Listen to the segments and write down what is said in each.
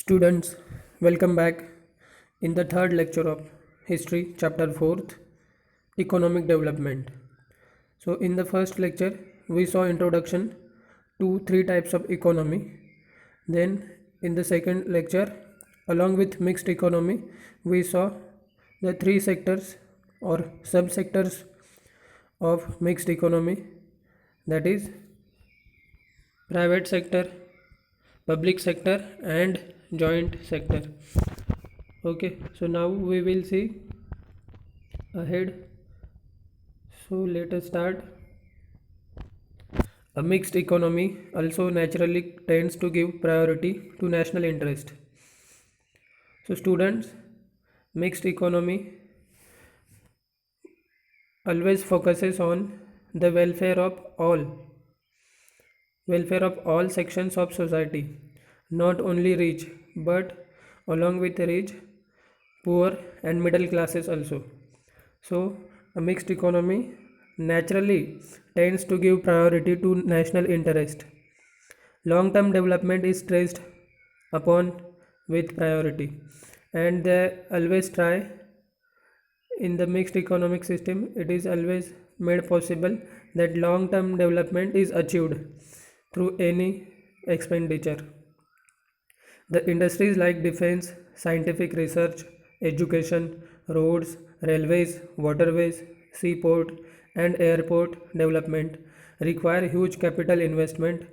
Students, welcome back in the third lecture of History, Chapter 4th, Economic Development. So, in the first lecture, we saw introduction to three types of economy. Then, in the second lecture, along with mixed economy, we saw the three sectors or subsectors of mixed economy, that is, private sector, public sector, and joint sector. Okay, so now we will see ahead. So let us start. A mixed economy also naturally tends to give priority to national interest. So students, mixed economy always focuses on the welfare of all sections of society, not only rich but along with rich, poor and middle classes also. So a mixed economy naturally tends to give priority to national interest. Long term development is stressed upon with priority, and they always try in the mixed economic system. It is always made possible that long term development is achieved through any expenditure. The industries like defense, scientific research, education, roads, railways, waterways, seaport, and airport development require huge capital investment,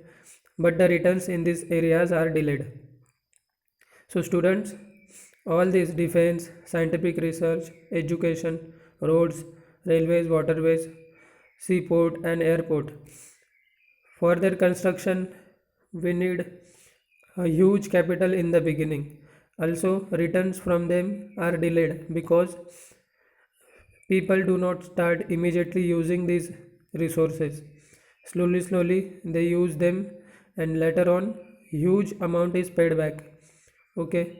but the returns in these areas are delayed. So, students, all these defense, scientific research, education, roads, railways, waterways, seaport, and airport, for their construction, we need a huge capital in the beginning. Also, returns from them are delayed because people do not start immediately using these resources. Slowly, they use them, and later on, huge amount is paid back. Okay,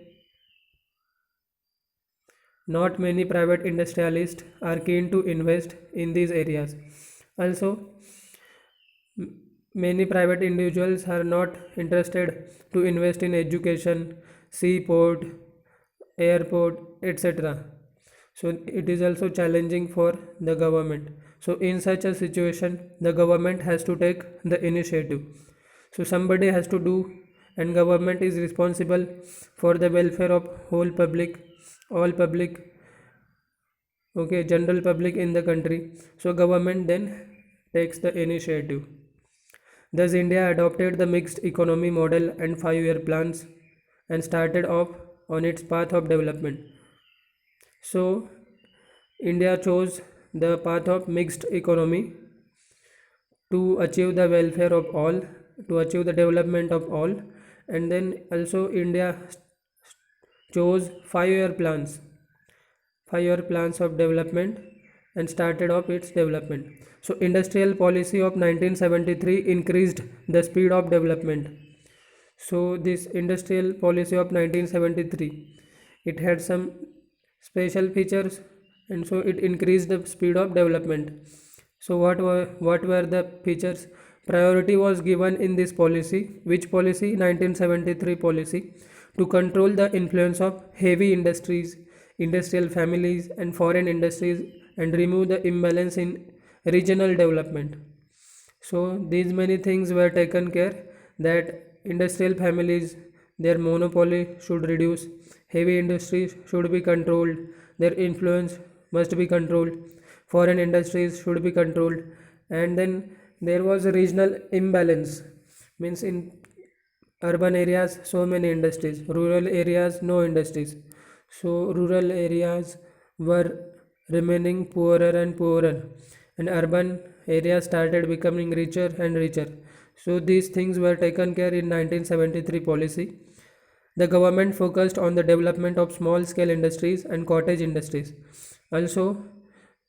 not many private industrialists are keen to invest in these areas. Also, many private individuals are not interested to invest in education, seaport, airport, etc. So it is also challenging for the government. So in such a situation, the government has to take the initiative. So somebody has to do, and government is responsible for the welfare of whole public, all public, okay, general public in the country. So government then takes the initiative. Thus, India adopted the mixed economy model and 5-year plans and started off on its path of development. So, India chose the path of mixed economy to achieve the welfare of all, to achieve the development of all, and then also India chose 5-year plans of development and started off its development. So industrial policy of 1973 increased the speed of development. So this industrial policy of 1973, it had some special features, and so it increased the speed of development. So what were the features? Priority was given in this policy. Which policy? 1973 policy, to control the influence of heavy industries, industrial families and foreign industries, and remove the imbalance in regional development. So these many things were taken care, that industrial families, their monopoly should reduce, heavy industries should be controlled, their influence must be controlled, foreign industries should be controlled, and then there was a regional imbalance, means in urban areas so many industries, rural areas no industries. So rural areas were remaining poorer and poorer, and urban areas started becoming richer and richer. So these things were taken care in 1973 policy. The government focused on the development of small scale industries and cottage industries. Also,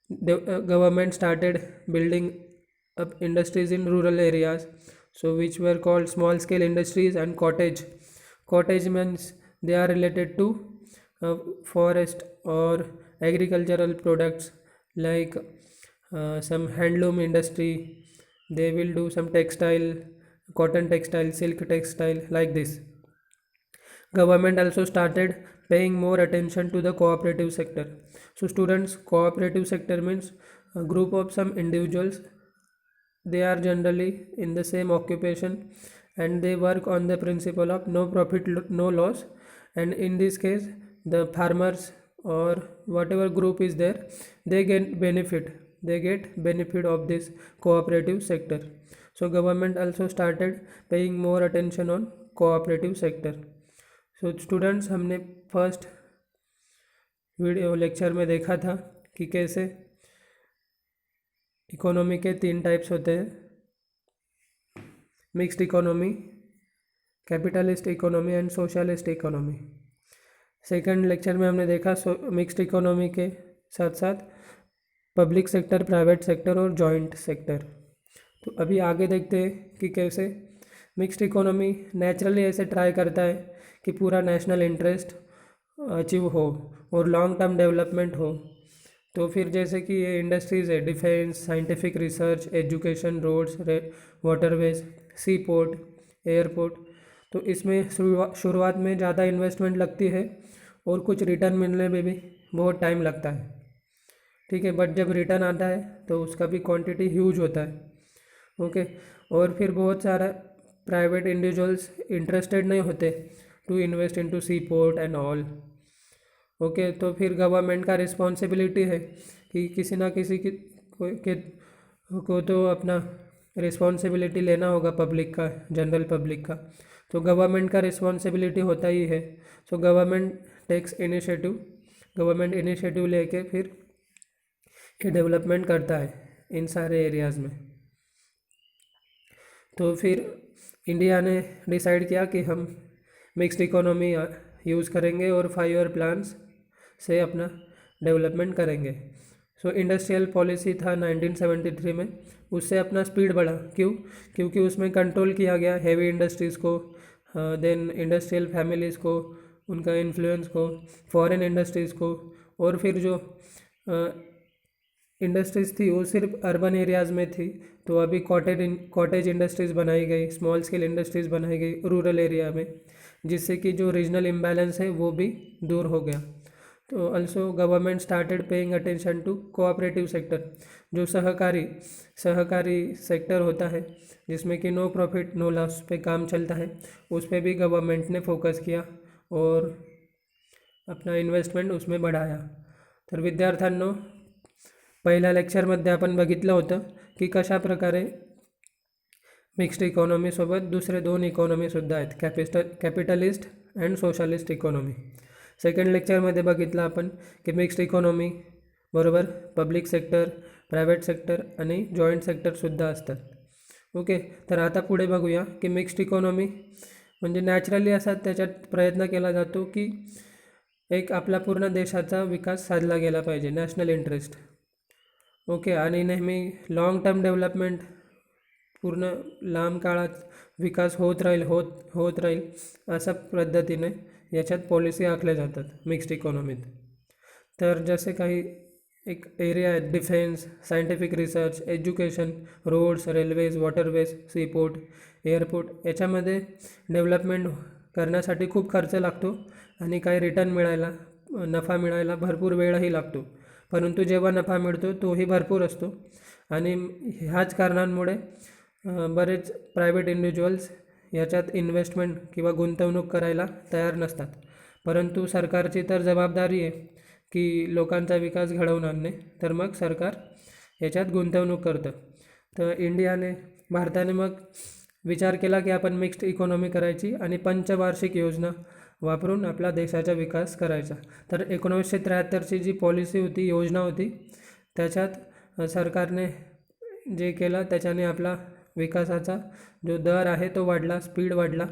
the government started building up industries in rural areas, so which were called small scale industries and cottage means they are related to forest or agricultural products, like some handloom industry. They will do some textile, cotton textile, silk textile, like this. Government also started paying more attention to the cooperative sector. So students, cooperative sector means a group of some individuals. They are generally in the same occupation and they work on the principle of no profit, no loss. And in this case, the farmers or whatever group is there, they get benefit. They get benefit of this cooperative sector. So government also started paying more attention on cooperative sector. So students, हमने first video lecture में देखा था कि कैसे economy के 3 types होते हैं, mixed economy, capitalist economy and socialist economy. Second lecture में हमने देखा मिक्स्ड इकोनॉमी के साथ साथ पब्लिक सेक्टर, प्राइवेट सेक्टर और जॉइंट सेक्टर। तो अभी आगे देखते हैं कि कैसे मिक्स्ड इकोनॉमी नेचुरली ऐसे ट्राई करता है कि पूरा नेशनल इंटरेस्ट अचीव हो और लॉन्ग टर्म डेवलपमेंट हो। तो फिर जैसे कि ये इंडस्ट्रीज़ है, defence, scientific research, education, roads, waterways, sea port, airport, तो इसमें शुरुआत में ज़्यादा इन्वेस्टमेंट लगती है और कुछ रिटर्न मिलने में भी बहुत टाइम लगता है, ठीक है। बट जब रिटर्न आता है तो उसका भी क्वांटिटी ह्यूज होता है, ओके। और फिर बहुत सारा प्राइवेट इंडिविजुअल्स इंटरेस्टेड नहीं होते to invest into sea port and all, okay. तो फिर गवर्नमेंट का रिस्पॉन्सिबिलिटी है कि किसी ना किसी को तो अपना रिस्पॉन्सिबिलिटी लेना होगा पब्लिक का, जनरल पब्लिक का। तो गवर्नमेंट का रिस्पॉन्सिबिलिटी होता ही है। So government takes initiative, government initiative लेके फिर ये डेवलपमेंट करता है इन सारे एरियाज़ में। तो फिर इंडिया ने डिसाइड किया कि हम मिक्स्ड इकोनॉमी यूज़ करेंगे और 5 ईयर प्लान्स से अपना डेवलपमेंट करेंगे। सो इंडस्ट्रियल पॉलिसी था 1973 में, उससे अपना स्पीड बढ़ा। क्यों? क्योंकि उसमें कंट्रोल किया गया हैवी इंडस्ट्रीज़ को, देन इंडस्ट्रियल फैमिलीज़ को, उनका इन्फ्लुएंस को, फॉरेन इंडस्ट्रीज़ को। और फिर जो इंडस्ट्रीज़ थी वो सिर्फ अर्बन एरियाज़ में थी, तो अभी कॉटेज इंडस्ट्रीज़ बनाई गई, स्मॉल स्केल इंडस्ट्रीज़ बनाई गई रूरल एरिया में, जिससे कि जो रीजनल इम्बैलेंस है वो भी दूर हो गया। तो also government started paying attention to cooperative sector, जो सहकारी सेक्टर होता है जिसमें कि नो प्रॉफिट नो लॉस पे काम चलता है, उस पर भी गवर्नमेंट ने फोकस किया और अपना इन्व्हेस्टमेंट उसमें बढ़ाया। तर विद्यार्थ्यांनो, पहिल्या लेक्चरमध्ये आपण बघितलं होतं की कशा प्रकारे मिक्स्ड इकॉनॉमीसोबत दुसरे 2 इकॉनॉमीसुद्धा आहेत, capitalist and socialist economy. Second लेक्चरमध्ये बघितलं आपण की मिक्स्ड इकॉनॉमी बरोबर पब्लिक सेक्टर, प्रायव्हेट सेक्टर आणि जॉईंट सेक्टरसुद्धा असतात, ओके। तर आता पुढे बघूया की मिक्स्ड इकॉनॉमी म्हणजे नॅचरली असा त्याच्यात प्रयत्न केला जातो की एक आपला पूर्ण देशाचा विकास साधला गेला पाहिजे, नॅशनल इंटरेस्ट, ओके। आणि नेहमी लॉंग टर्म डेव्हलपमेंट, पूर्ण लांब काळात विकास होत राहील अशा पद्धतीने याच्यात पॉलिसी आखल्या जातात मिक्स्ड इकॉनॉमीत। तर जसे काही एक एरिया आहेत, defence, scientific research, education, roads, railways, waterways, seaport, airport, याच्यामध्ये डेव्हलपमेंट करण्यासाठी खूप खर्च लागतो आणि काही रिटर्न मिळायला, नफा मिळायला भरपूर वेळही लागतो, परंतु जेव्हा नफा मिळतो तोही भरपूर असतो। आणि ह्याच कारणांमुळे बरेच प्रायव्हेट इंडिव्हिज्युअल्स याच्यात इन्व्हेस्टमेंट किंवा गुंतवणूक करायला तयार नसतात, परंतु सरकारची तर जबाबदारी आहे की लोकांचा विकास घडवून आणणे, तर मग सरकार याच्यात गुंतवणूक करतं। तर भारताने मग विचार केला की आपण मिक्स्ड इकॉनॉमी करायची आणि पंचवार्षिक योजना वापरून आपला देशाचा विकास करायचा। तर 1973ची जी पॉलिसी होती, योजना होती, त्याच्यात सरकारने जे केलं त्याच्याने आपला विकासाचा जो दर आहे तो वाढला, स्पीड वाढला।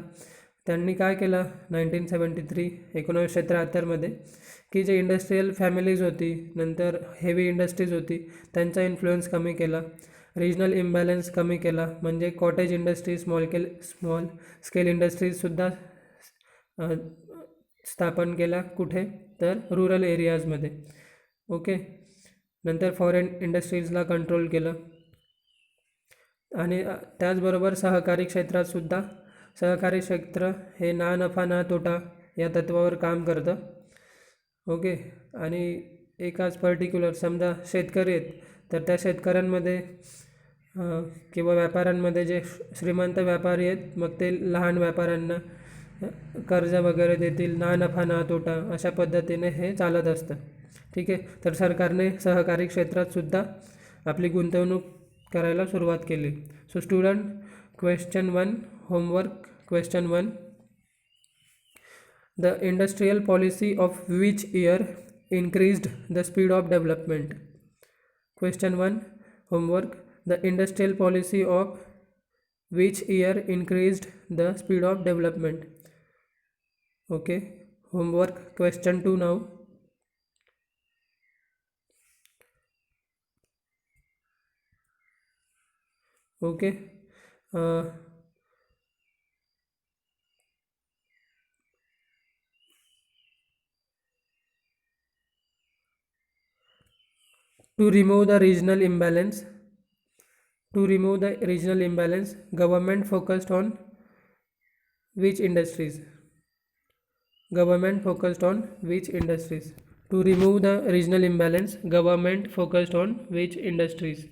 त्यांनी काय केलं 1973 की जे इंडस्ट्रियल फॅमिलीज होती, नंतर हेवी इंडस्ट्रीज होती, त्यांचा इन्फ्लुएन्स कमी केला, रिजनल इम्बॅलन्स कमी केला, म्हणजे कॉटेज इंडस्ट्री, स्मॉल स्केल इंडस्ट्रीजसुद्धा स्थापन केला, कुठे तर रूरल एरियाजमध्ये, ओके। नंतर फॉरेन इंडस्ट्रीजला कंट्रोल केलं आणि त्याचबरोबर सहकारी क्षेत्रातसुद्धा, सहकारी क्षेत्र हे ना नफा ना तोटा या तत्वावर काम करतं. ओके. आणि एकाच पर्टिक्युलर समजा शेतकरी आहेत तर त्या शेतकऱ्यांमध्ये किंवा व्यापाऱ्यांमध्ये जे श्रीमंत व्यापारी आहेत मग ते लहान व्यापाऱ्यांना कर्ज वगैरे देतील, ना नफा ना तोटा अशा पद्धतीने हे चालत असतं. ठीक आहे. तर सरकारने सहकारी क्षेत्रात सुद्धा आपली गुंतवणूक करायला सुरुवात केली. So student, question 1 homework. Question 1, the industrial policy of which year increased the speed of development. Question 1 homework, the industrial policy of which year increased the speed of development. Okay, homework. Question 2 now. Okay, to remove the regional imbalance, government focused on which industries? Government focused on which industries? To remove the regional imbalance, government focused on which industries?